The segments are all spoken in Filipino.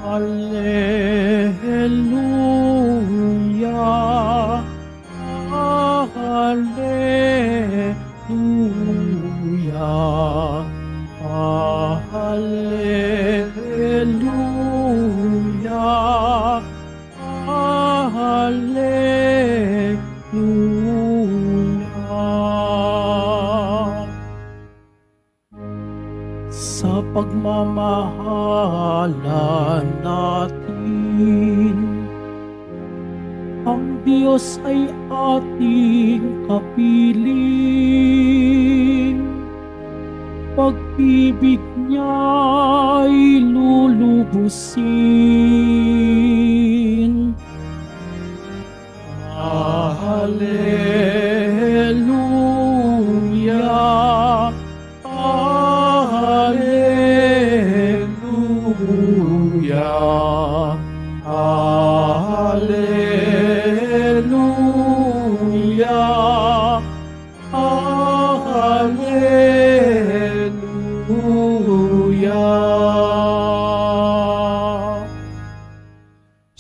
Alleluia, Alleluia, Alleluia, Alleluia. Sa pagmamahalan natin, ang Diyos ay ating kapiling. Pag-ibig niya'y lulubusin. Alleluia, Alleluia, Alleluia, Alleluia.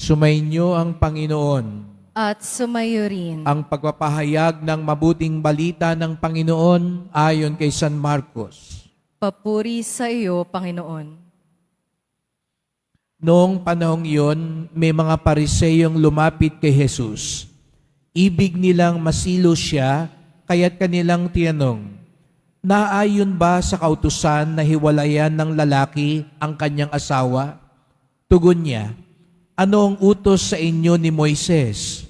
Sumainyo ang Panginoon. At sumayo rin. Ang pagpapahayag ng mabuting balita ng Panginoon ayon kay San Marcos. Papuri sa iyo, Panginoon. Noong panahong iyon, may mga Pariseyong lumapit kay Jesus. Ibig nilang masilo siya, kaya't kanilang tinanong, "Naayon ba sa kautusan na hiwalayan ng lalaki ang kanyang asawa?" Tugon niya, "Ano ang utos sa inyo ni Moises?"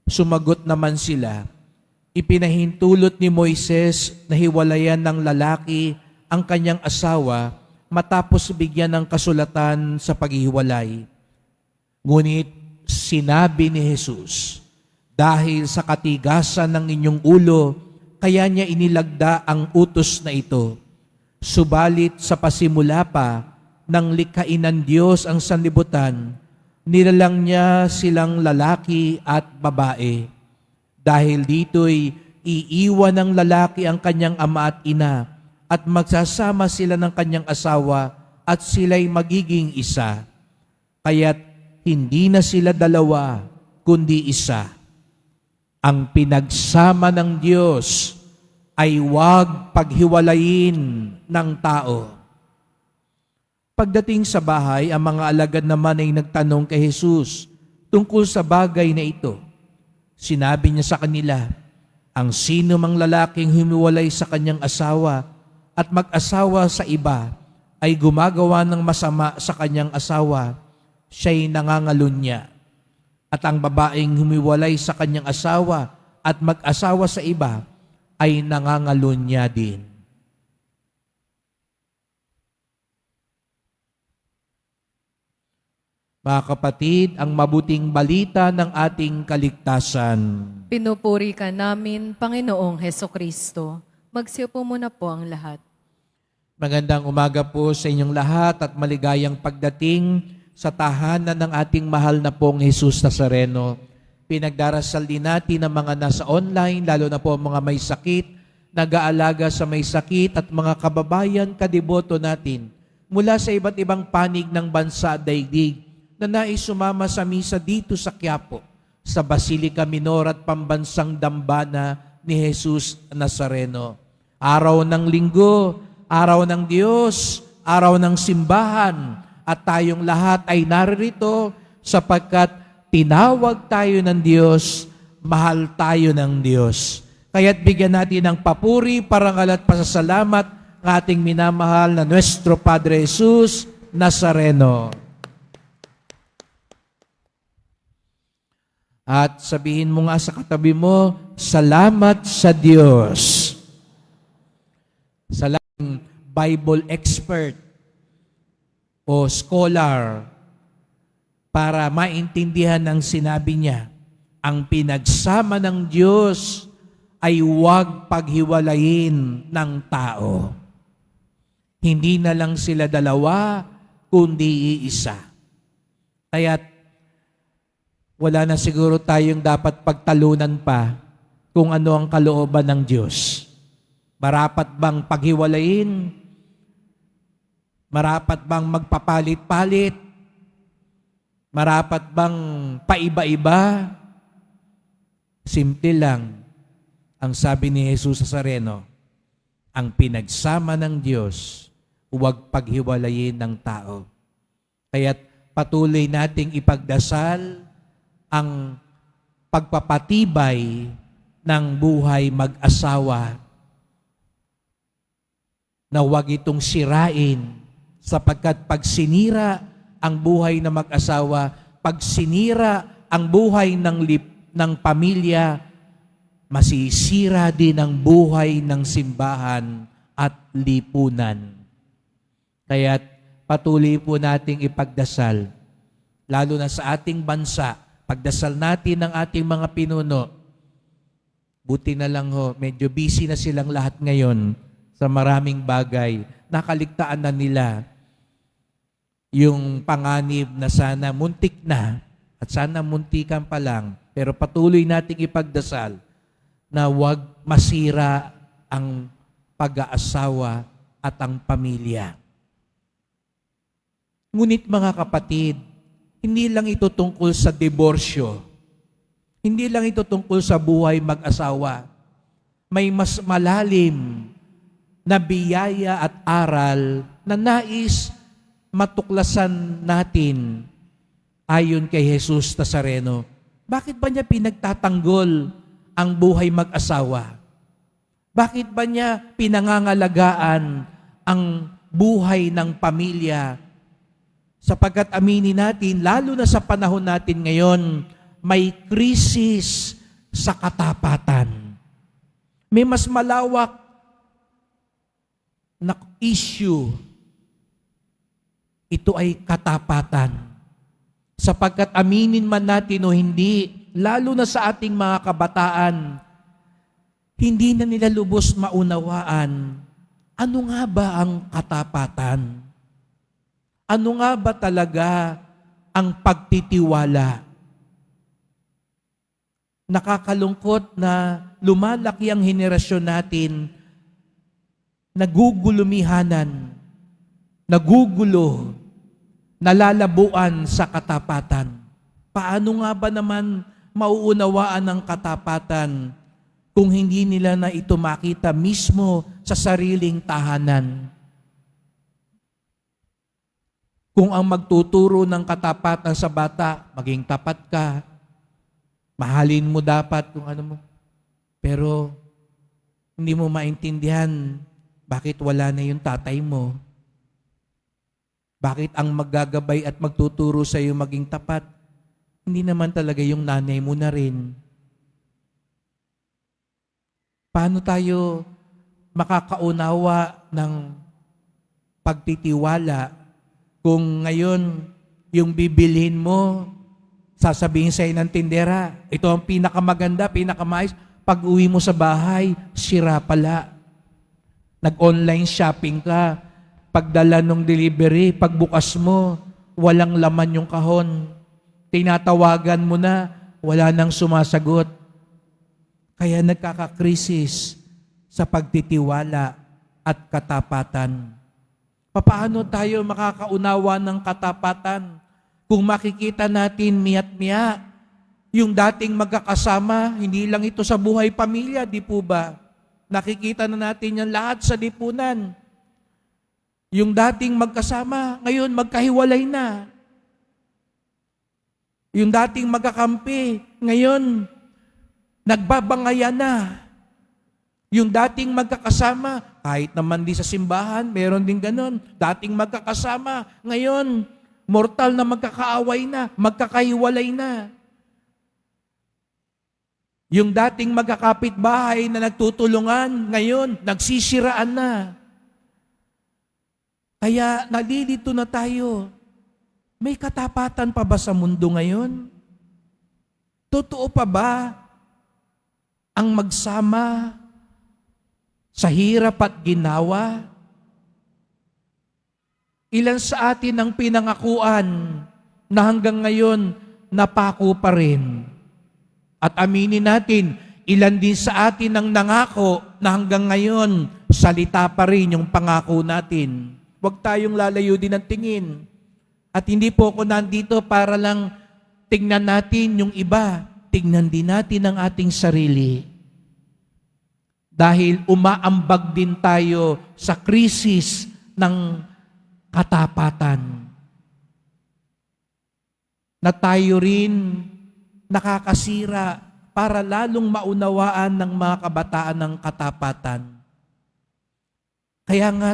Sumagot naman sila, "Ipinahintulot ni Moises na hiwalayan ng lalaki ang kanyang asawa matapos bigyan ng kasulatan sa paghihiwalay." Ngunit sinabi ni Jesus, "Dahil sa katigasan ng inyong ulo, kaya niya inilagda ang utos na ito. Subalit sa pasimula pa, nang likhain ng Diyos ang sanlibutan, nilalang niya silang lalaki at babae. Dahil dito'y iiwan ng lalaki ang kanyang ama at ina, at magsasama sila ng kanyang asawa, at sila'y magiging isa. Kaya't hindi na sila dalawa, kundi isa. Ang pinagsama ng Diyos ay huwag paghiwalayin ng tao." Pagdating sa bahay, ang mga alagad naman ay nagtanong kay Jesus tungkol sa bagay na ito. Sinabi niya sa kanila, "Ang sino mang lalaking humiwalay sa kanyang asawa at mag-asawa sa iba ay gumagawa ng masama sa kanyang asawa, siya'y nangangalunya. At ang babaeng humiwalay sa kanyang asawa at mag-asawa sa iba ay nangangalunya din." Mga kapatid, ang mabuting balita ng ating kaligtasan. Pinupuri ka namin, Panginoong Hesukristo. Magsiupo muna po ang lahat. Magandang umaga po sa inyong lahat at maligayang pagdating sa tahanan ng ating mahal na pong Jesus Nazareno. Pinagdarasal din natin ang mga nasa online, lalo na po mga may sakit, nag-aalaga sa may sakit at mga kababayan kadiboto natin mula sa iba't ibang panig ng bansa at daigdig na nais sumama sa misa dito sa Quiapo, sa Basilica Minor at Pambansang Dambana ni Jesus Nazareno. Araw ng linggo, araw ng Diyos, araw ng simbahan, at tayong lahat ay naririto sapagkat tinawag tayo ng Diyos, mahal tayo ng Diyos. Kaya't bigyan natin ng papuri, parangal at pasasalamat ng ating minamahal na Nuestro Padre Jesus Nazareno. At sabihin mo nga sa katabi mo, "Salamat sa Diyos." Salamat Bible expert o scholar para maintindihan ang sinabi niya. Ang pinagsama ng Diyos ay huwag paghiwalayin ng tao. Hindi na lang sila dalawa, kundi iisa. Kaya't wala na siguro tayong dapat pagtalunan pa kung ano ang kalooban ng Diyos. Marapat bang paghiwalayin? Marapat bang magpapalit-palit? Marapat bang paiba-iba? Simple lang. Ang sabi ni Jesus sa Nazareno, ang pinagsama ng Diyos, huwag paghiwalayin ng tao. Kaya't patuloy nating ipagdasal ang pagpapatibay ng buhay mag-asawa na huwag itong sirain sapagkat pag sinira ang buhay ng mag-asawa, pag sinira ang buhay ng pamilya, masisira din ang buhay ng simbahan at lipunan. Kaya't patuloy po nating ipagdasal, lalo na sa ating bansa, pagdasal natin ng ating mga pinuno. Buti na lang ho, medyo busy na silang lahat ngayon sa maraming bagay. Nakaligtaan na nila yung panganib na sana muntik na at sana muntikan pa lang, pero patuloy nating ipagdasal na huwag masira ang pag-aasawa at ang pamilya. Ngunit mga kapatid, hindi lang ito tungkol sa diborsyo. Hindi lang ito tungkol sa buhay mag-asawa. May mas malalim na biyaya at aral na nais matuklasan natin ayon kay Jesus Nazareno. Bakit ba niya pinagtatanggol ang buhay mag-asawa? Bakit ba niya pinangangalagaan ang buhay ng pamilya? Sapagkat aminin natin, lalo na sa panahon natin ngayon, may krisis sa katapatan. May mas malawak na issue. Ito ay katapatan. Sapagkat aminin man natin o hindi, lalo na sa ating mga kabataan, hindi na nila lubos maunawaan ano nga ba ang katapatan? Ano nga ba talaga ang pagtitiwala? Nakakalungkot na lumalaki ang henerasyon natin, nagugulumihanan, nagugulo, nalalabuan sa katapatan. Paano nga ba naman mauunawaan ang katapatan kung hindi nila na ito makita mismo sa sariling tahanan? Kung ang magtuturo ng katapatan sa bata, maging tapat ka, mahalin mo dapat kung ano mo. Pero hindi mo maintindihan bakit wala na yung tatay mo. Bakit ang maggagabay at magtuturo sa iyo maging tapat, hindi naman talaga yung nanay mo na rin. Paano tayo makakaunawa ng pagtitiwala kung ngayon yung bibilhin mo, sasabihin sa'yo ng tindera, ito ang pinakamaganda, pinakamaayos, pag uwi mo sa bahay, sira pala. Nag-online shopping ka, pagdala ng delivery, pagbukas mo, walang laman yung kahon. Tinatawagan mo na, wala nang sumasagot. Kaya nagkakakrisis sa pagtitiwala at katapatan. Paano tayo makakaunawa ng katapatan kung makikita natin miya't-miya yung dating magkakasama, hindi lang ito sa buhay pamilya, di po ba? Nakikita na natin yan lahat sa lipunan. Yung dating magkasama, ngayon magkahiwalay na. Yung dating magkakampi, ngayon nagbabangayan na. Yung dating magkakasama, kahit naman di sa simbahan, meron din ganon. Dating magkakasama, ngayon, mortal na magkakaaway na, magkakahiwalay na. Yung dating magkakapitbahay na nagtutulungan, ngayon, nagsisiraan na. Kaya nalilito na tayo. May katapatan pa ba sa mundo ngayon? Totoo pa ba ang magsama sa hirap at ginawa? Ilan sa atin ang pinangakuan na hanggang ngayon napako pa rin? At aminin natin, ilan din sa atin ang nangako na hanggang ngayon salita pa rin yung pangako natin. Huwag tayong lalayo din ng tingin. At hindi po ako nandito para lang tingnan natin yung iba. Tingnan din natin ang ating sarili. Dahil umaambag din tayo sa krisis ng katapatan. Na tayo rin nakakasira para lalong maunawaan ng mga kabataan ng katapatan. Kaya nga,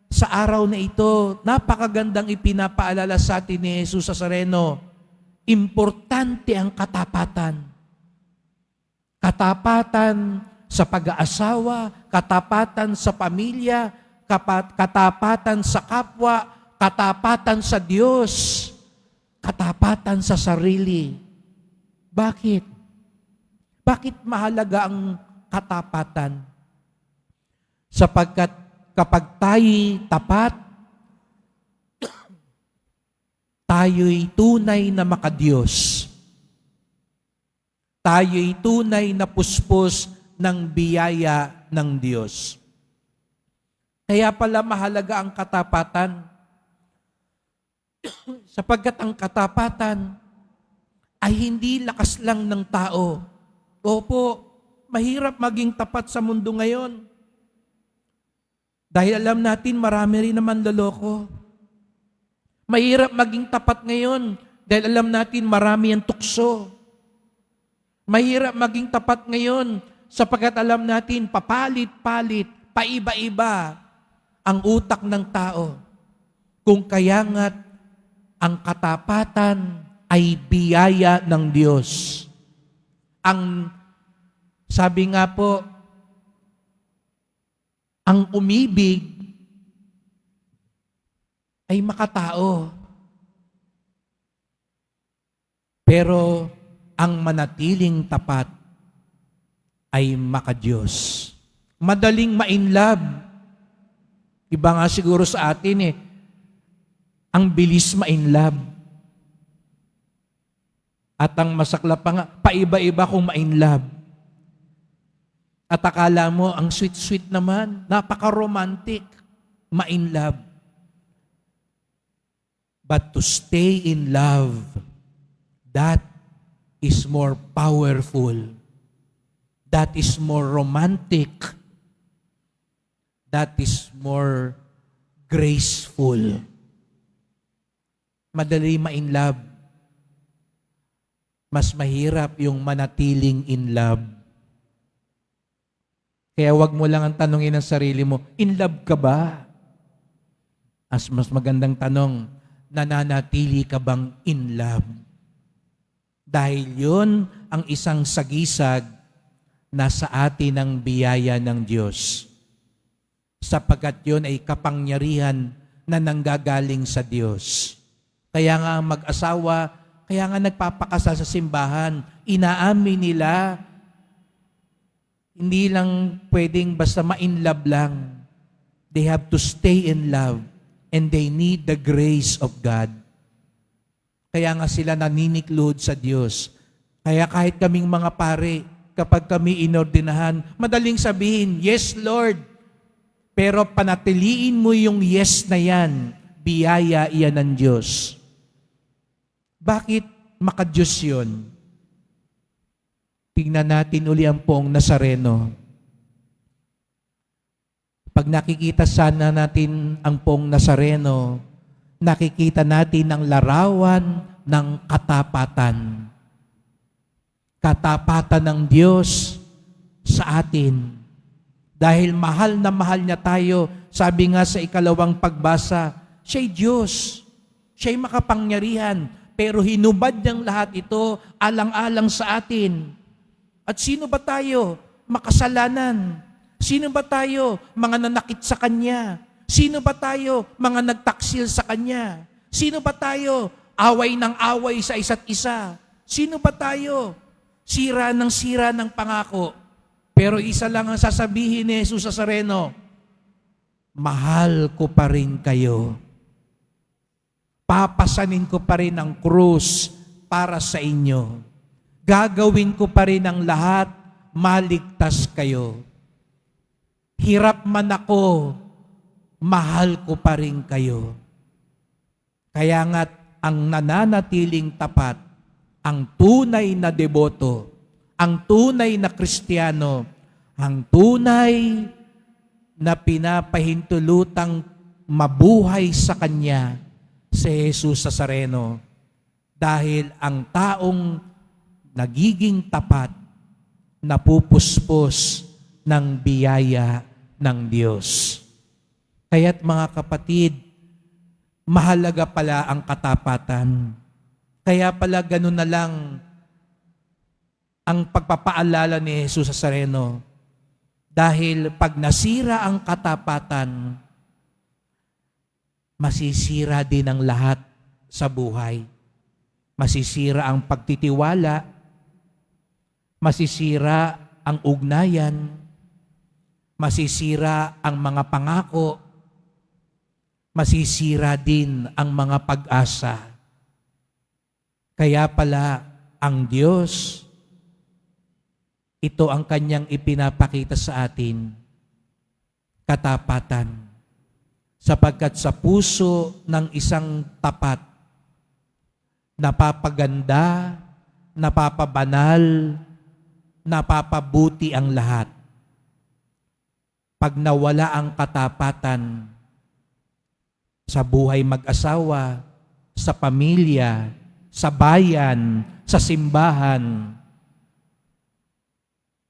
sa araw na ito, napakagandang ipinapaalala sa atin ni Jesus Nazareno, importante ang katapatan. Katapatan sa pag-aasawa, katapatan sa pamilya, katapatan sa kapwa, katapatan sa Diyos, katapatan sa sarili. Bakit? Bakit mahalaga ang katapatan? Sapagkat kapag tayo'y tapat, tayo'y tunay na makadiyos. Tayo'y tunay na puspos ng biyaya ng Diyos. Kaya pala mahalaga ang katapatan. Sapagkat ang katapatan ay hindi lakas lang ng tao. Opo, mahirap maging tapat sa mundo ngayon. Dahil alam natin marami rin naman loloko. Mahirap maging tapat ngayon dahil alam natin marami ang tukso. Mahirap maging tapat ngayon sapagkat alam natin papalit-palit, paiba-iba ang utak ng tao. Kung kaya nga't ang katapatan ay biyaya ng Diyos. Ang sabi nga po, ang umibig ay makatao. Pero ang manatiling tapat ay makadiyos. Madaling ma-inlove. Iba nga siguro sa atin ang bilis ma-inlove. At ang masaklap pa nga, paiba-iba kung ma-inlove. At akala mo, ang sweet-sweet naman, napaka-romantic, ma-in-love. But to stay in love, that is more powerful. That is more romantic. That is more graceful. Madali ma-in-love. Mas mahirap yung manatiling in love. Kaya wag mo lang ang tanongin ng sarili mo, in love ka ba? Mas magandang tanong, nananatili ka bang in love? Dahil yun ang isang sagisag na sa atin ang biyaya ng Diyos. Sapagkat yun ay kapangyarihan na nanggagaling sa Diyos. Kaya nga mag-asawa, kaya nga nagpapakasal sa simbahan, inaamin nila. Hindi lang pwedeng basta ma-in-love lang. They have to stay in love and they need the grace of God. Kaya nga sila naninikluhod sa Diyos. Kaya kahit kaming mga pare, kapag kami inordinahan, madaling sabihin, yes Lord. Pero panatiliin mo yung yes na yan, biyaya iyan ng Diyos. Bakit makadiyos yun? Tingnan natin uli ang Poong Nazareno. Pag nakikita sana natin ang Poong Nazareno, nakikita natin ang larawan ng katapatan. Katapatan ng Diyos sa atin. Dahil mahal na mahal niya tayo, sabi nga sa ikalawang pagbasa, siya'y Diyos, siya'y makapangyarihan, pero hinubad niyang lahat ito alang-alang sa atin. At sino ba tayo? Makasalanan. Sino ba tayo? Mga nanakit sa Kanya. Sino ba tayo? Mga nagtaksil sa Kanya. Sino ba tayo? Away ng away sa isa't isa. Sino ba tayo? Sira ng pangako. Pero isa lang ang sasabihin ni Jesus Nazareno, mahal ko pa rin kayo. Papasanin ko pa rin ang krus para sa inyo. Gagawin ko pa rin ang lahat, maligtas kayo. Hirap man ako, mahal ko pa rin kayo. Kaya nga't ang nananatiling tapat, ang tunay na deboto, ang tunay na Kristiyano, ang tunay na pinapahintulutang mabuhay sa Kanya, si Jesus Nazareno. Dahil ang taong nagiging tapat, napupuspos ng biyaya ng Diyos. Kaya't mga kapatid, mahalaga pala ang katapatan. Kaya pala ganun na lang ang pagpapaalala ni Jesus Nazareno. Dahil pag nasira ang katapatan, masisira din ang lahat sa buhay. Masisira ang pagtitiwala, masisira ang ugnayan, masisira ang mga pangako, masisira din ang mga pag-asa. Kaya pala ang Diyos, ito ang Kanyang ipinapakita sa atin, katapatan. Sapagkat sa puso ng isang tapat, napapaganda, napapabanal, napapabuti ang lahat. Pag nawala ang katapatan sa buhay mag-asawa, sa pamilya, sa bayan, sa simbahan,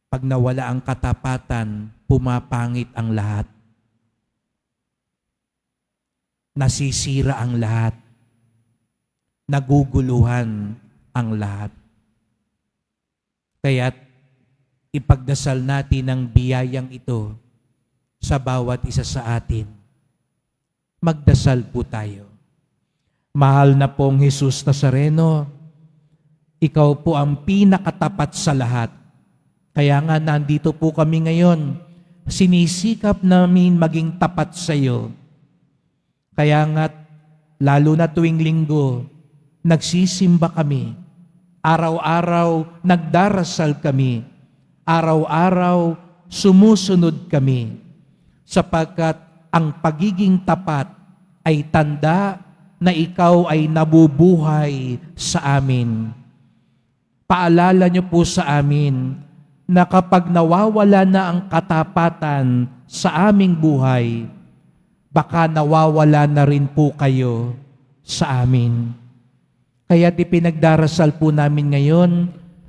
pag nawala ang katapatan, pumapangit ang lahat. Nasisira ang lahat. Naguguluhan ang lahat. Kaya't ipagdasal natin ang biyayang ito sa bawat isa sa atin. Magdasal po tayo. Mahal na pong Jesus Nazareno, ikaw po ang pinakatapat sa lahat. Kaya nga nandito po kami ngayon, sinisikap namin maging tapat sa iyo. Kaya nga, lalo na tuwing linggo, nagsisimba kami. Araw-araw nagdarasal kami. Araw-araw sumusunod kami. Sapagkat ang pagiging tapat ay tanda na ikaw ay nabubuhay sa amin. Paalala niyo po sa amin na kapag nawawala na ang katapatan sa aming buhay, baka nawawala na rin po kayo sa amin. Kaya ipinagdarasal po namin ngayon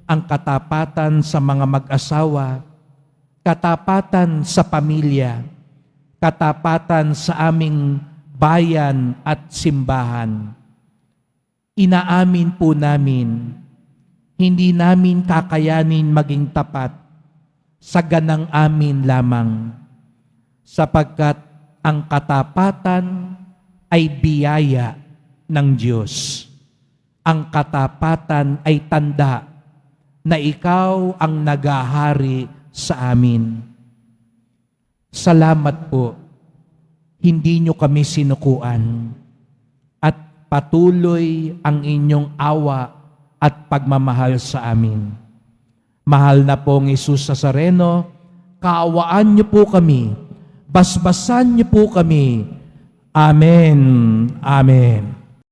ang katapatan sa mga mag-asawa, katapatan sa pamilya, katapatan sa aming bayan at simbahan. Inaamin po namin, hindi namin kakayanin maging tapat sa ganang amin lamang, sapagkat ang katapatan ay biyaya ng Diyos. Ang katapatan ay tanda na ikaw ang nagahari sa amin. Salamat po, hindi nyo kami sinukuan at patuloy ang inyong awa at pagmamahal sa amin. Mahal na pong Jesus Nazareno, kaawaan niyo po kami, basbasan niyo po kami. Amen. Amen.